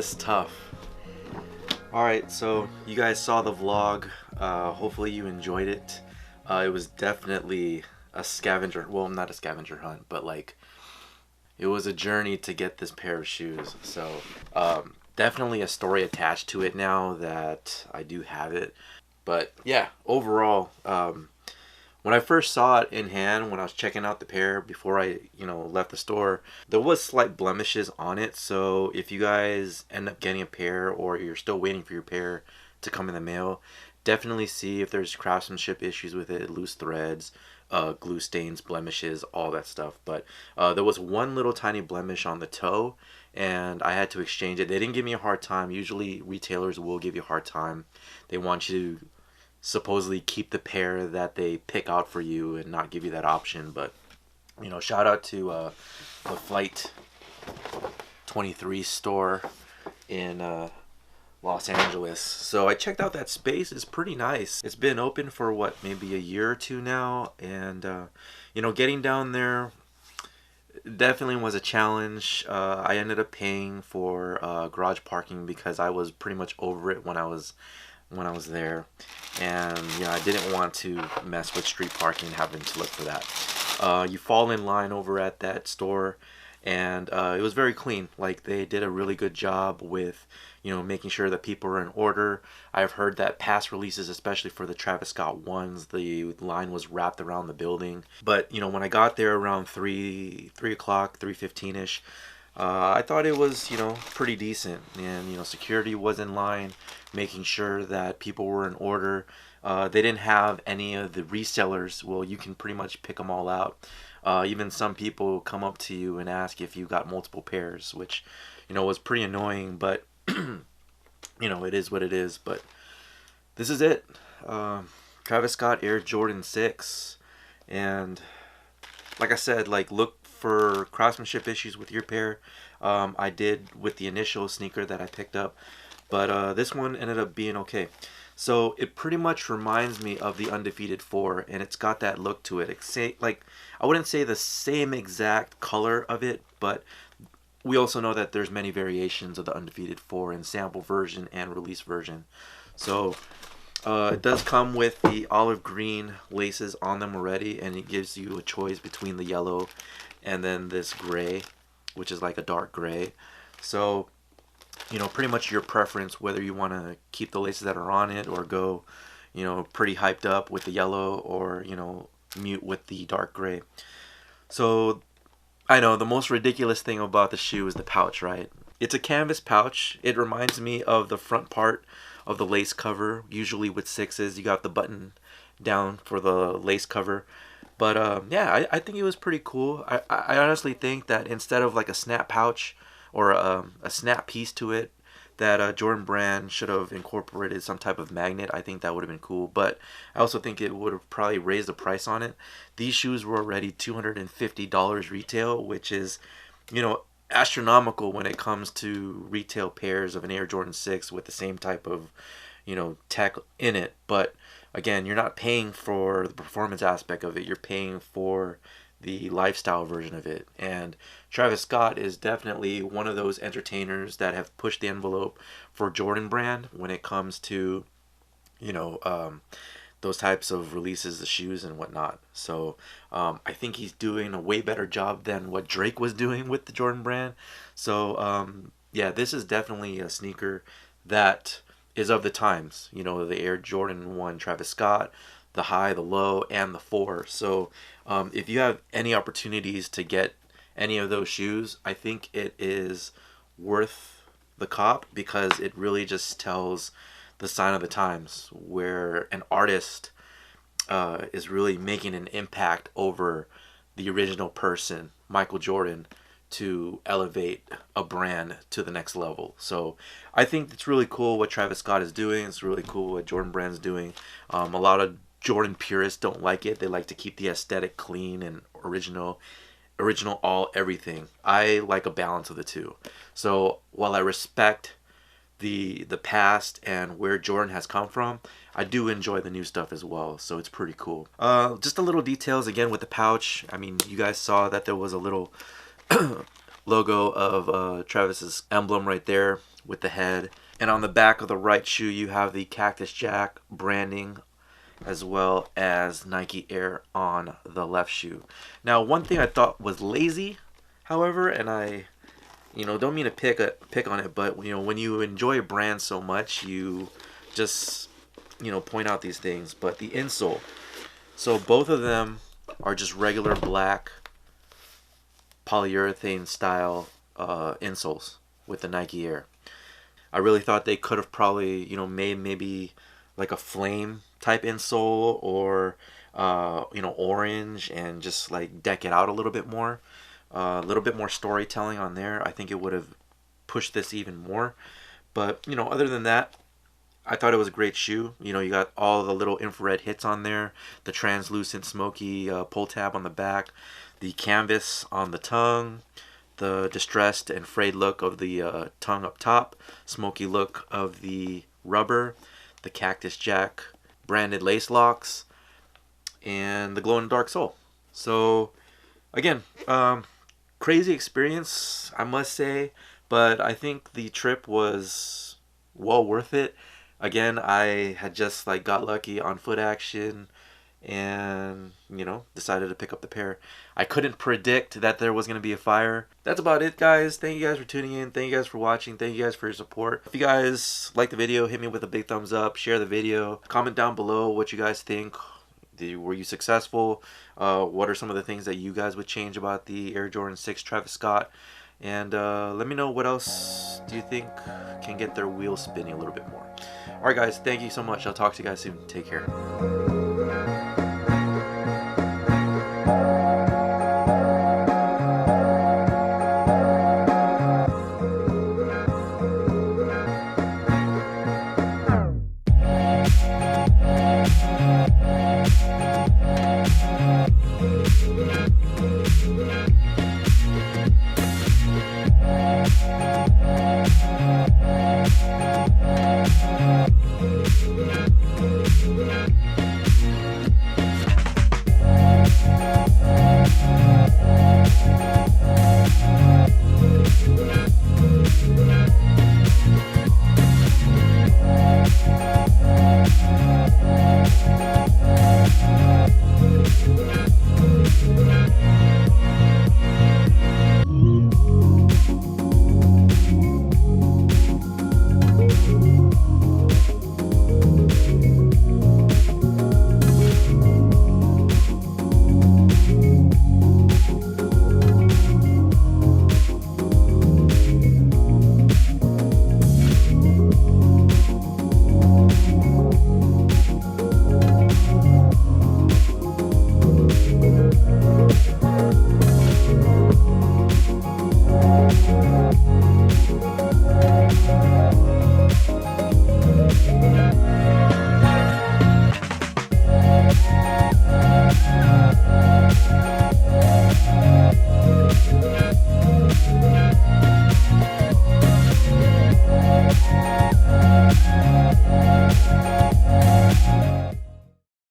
is tough. Alright, so you guys saw the vlog. Hopefully you enjoyed it. It was definitely a scavenger, well, not a scavenger hunt, but like it was a journey to get this pair of shoes. So definitely a story attached to it now that I do have it. But yeah, overall, when I first saw it in hand, when I was checking out the pair before I, left the store, there was slight blemishes on it. So if you guys end up getting a pair or you're still waiting for your pair to come in the mail, definitely see if there's craftsmanship issues with it, loose threads, glue stains, blemishes, all that stuff. But there was one little tiny blemish on the toe, and I had to exchange it. They didn't give me a hard time. Usually retailers will give you a hard time. They want you to supposedly keep the pair that they pick out for you and not give you that option. But shout out to the Flight 23 store in Los Angeles. So I checked out that space. It's pretty nice. It's been open for what, maybe a year or two now, and getting down there definitely was a challenge. I ended up paying for garage parking because I was pretty much over it when I was there, and I didn't want to mess with street parking, having to look for that. You fall in line over at that store, and it was very clean. Like, they did a really good job with making sure that people are in order. I've heard that past releases, especially for the Travis Scott ones, the line was wrapped around the building. But when I got there around 3 o'clock, 3:15ish, I thought it was, pretty decent, and security was in line, making sure that people were in order. They didn't have any of the resellers. Well, you can pretty much pick them all out. Even some people come up to you and ask if you got multiple pairs, which was pretty annoying, but it is what it is. But this is it. Travis Scott Air Jordan 6, and like I said, look for craftsmanship issues with your pair. I did with the initial sneaker that I picked up, but this one ended up being okay. So it pretty much reminds me of the Undefeated 4, and it's got that look to it. I wouldn't say the same exact color of it, but we also know that there's many variations of the Undefeated 4 in sample version and release version. So it does come with the olive green laces on them already, and it gives you a choice between the yellow and then this gray, which is like a dark gray. So pretty much your preference, whether you want to keep the laces that are on it or go pretty hyped up with the yellow, or mute with the dark gray. So I know the most ridiculous thing about the shoe is the pouch, right? It's a canvas pouch. It reminds me of the front part of the lace cover. Usually with 6s, you got the button down for the lace cover. But yeah, I think it was pretty cool. I honestly think that instead of like a snap pouch or a snap piece to it, that Jordan Brand should have incorporated some type of magnet. I think that would have been cool. But I also think it would have probably raised the price on it. These shoes were already $250 retail, which is, astronomical when it comes to retail pairs of an Air Jordan 6 with the same type of, tech in it. But again, you're not paying for the performance aspect of it. You're paying for the lifestyle version of it. And Travis Scott is definitely one of those entertainers that have pushed the envelope for Jordan Brand when it comes to those types of releases, the shoes and whatnot. So I think he's doing a way better job than what Drake was doing with the Jordan Brand. So yeah, this is definitely a sneaker that is of the times. The Air Jordan 1 Travis Scott, the high, the low, and the 4. So if you have any opportunities to get any of those shoes, I think it is worth the cop, because it really just tells the sign of the times, where an artist is really making an impact over the original person, Michael Jordan, to elevate a brand to the next level. So I think it's really cool what Travis Scott is doing. It's really cool what Jordan Brand's doing. A lot of Jordan purists don't like it. They like to keep the aesthetic clean and original all everything. I like a balance of the two. So while I respect the past and where Jordan has come from, I do enjoy the new stuff as well. So it's pretty cool. Just a little details again with the pouch. I mean, you guys saw that there was a little logo of Travis's emblem right there with the head. And on the back of the right shoe, you have the Cactus Jack branding, as well as Nike Air on the left shoe. Now, one thing I thought was lazy, however, and I, don't mean to pick on it, but when you enjoy a brand so much, you just point out these things. But the insole, so both of them are just regular black polyurethane style insoles with the Nike Air. I really thought they could have probably made maybe like a flame type insole, or orange, and just like deck it out a little bit more. A little bit more storytelling on there. I think it would have pushed this even more. But other than that, I thought it was a great shoe. You got all the little infrared hits on there, the translucent smoky pull tab on the back, the canvas on the tongue, the distressed and frayed look of the tongue up top, smoky look of the rubber, the Cactus Jack branded lace locks, and the glow in the dark sole. So again, crazy experience, I must say, but I think the trip was well worth it. Again, I had just got lucky on foot action, and decided to pick up the pair. I couldn't predict that there was going to be a fire. That's about it, guys. Thank you guys for tuning in. Thank you guys for watching. Thank you guys for your support. If you guys like the video, hit me with a big thumbs up, share the video, comment down below what you guys think. Were you successful? What are some of the things that you guys would change about the Air Jordan 6 Travis Scott? And let me know what else do you think can get their wheels spinning a little bit more. Alright guys, thank you so much. I'll talk to you guys soon. Take care.